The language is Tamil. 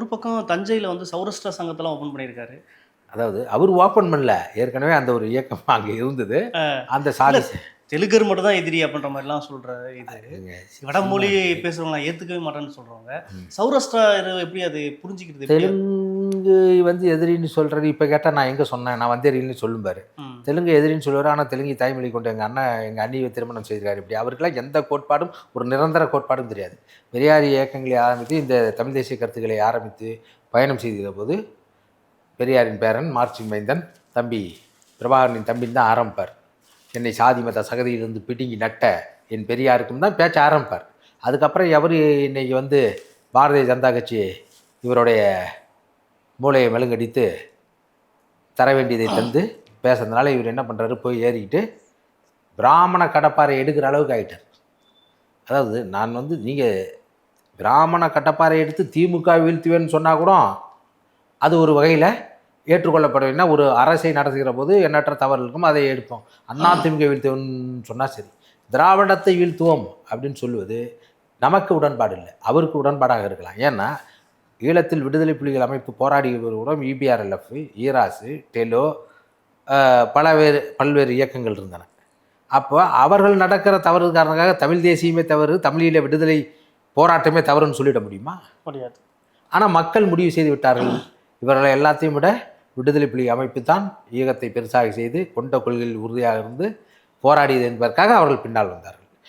ஒரு பக்கம் தஞ்சையில் வந்து சௌராஷ்டிரா சங்கத்தெல்லாம் ஓப்பன் பண்ணியிருக்காரு. அதாவது அவர் ஓப்பன் பண்ணல, ஏற்கனவே அந்த ஒரு இயக்கம் அங்கே இருந்தது. அந்த இல்ல சாதி தெலுங்கர் மட்டும் தான் எதிரி அப்படின்ற மாதிரிலாம் சொல்ற இது. வடமொழி சும்மா பேசுறவங்க ஏற்றுக்கவே மாட்டேன்னு சொல்றவங்க. சௌராஷ்டிரா எப்படி அது புரிஞ்சுக்கிறது எப்படி? தெலுங்கு வந்து எதிரின்னு சொல்கிறது இப்போ கேட்டால் நான் எங்கே சொன்னேன், நான் வந்தேரின்னு சொல்லும்பாரு. ம். தெலுங்கு எதிரின்னு சொல்லுவார். ஆனால் தெலுங்கு தாய்மொழி கொண்டு எங்கள் அண்ணன் எங்கள் அண்ணியை திருமணம் செய்திருக்காரு. இப்படி அவருக்கெல்லாம் எந்த கோட்பாடும் ஒரு நிரந்தர கோட்பாடும் தெரியாது. பெரியாரி இயக்கங்களை ஆரம்பித்து இந்த தமிழ் தேசிய கருத்துக்களை ஆரம்பித்து பயணம் செய்த போது பெரியாரின் பேரன் மார்க்சின் மைந்தன் தம்பி பிரபாகரனின் தம்பின்னு தான் ஆரம்பிப்பார். என்னை சாதி மத சகதியிலிருந்து பிடுங்கி நட்ட என் பெரியாருக்கும் தான் பேச்ச ஆரம்பிப்பார். அதுக்கப்புறம் எவர் இன்னைக்கு வந்து பாரதிய ஜனதா கட்சி இவருடைய மூளையை மெழுங்கடித்து தர வேண்டியதை தந்து பேசுறதுனால இவர் என்ன பண்ணுறாரு, போய் ஏறிக்கிட்டு பிராமண கடப்பாறை எடுக்கிற அளவுக்கு ஆகிட்டார். அதாவது நான் வந்து நீங்கள் பிராமண கடப்பாறை எடுத்து திமுக வீழ்த்துவேன்னு சொன்னால் கூட அது ஒரு வகையில் ஏற்றுக்கொள்ளப்படவில்லைன்னா, ஒரு அரசை நடத்துகிற போது எண்ணற்ற தவறு இருக்கும், அதை எடுப்போம். அண்ணா திமுக வீழ்த்துவோம்னு சொன்னால் சரி, திராவிடத்தை வீழ்த்துவோம் அப்படின்னு சொல்லுவது நமக்கு உடன்பாடு இல்லை, அவருக்கு உடன்பாடாக இருக்கலாம். ஏன்னா ஈழத்தில் விடுதலை புலிகள் அமைப்பு போராடியவர்களுடன் இபிஆர்எல்எஃப், ஈராசு, டெலோ, பல்வேறு இயக்கங்கள் இருந்தன. அப்போ அவர்கள் நடக்கிற தவறு காரணமாக தமிழ் தேசியமே தவறு, தமிழீழ விடுதலை போராட்டமே தவறுன்னு சொல்லிட முடியுமா? முடியாது. ஆனால் மக்கள் முடிவு செய்து விட்டார்கள். இவர்களை எல்லாத்தையும் விட விடுதலை புலி அமைப்பு தான் ஈகத்தை பெருசாக செய்து கொண்ட கொள்கையில் உறுதியாக இருந்து போராடியது என்பதற்காக அவர்கள் பின்னால் வந்தார்கள்.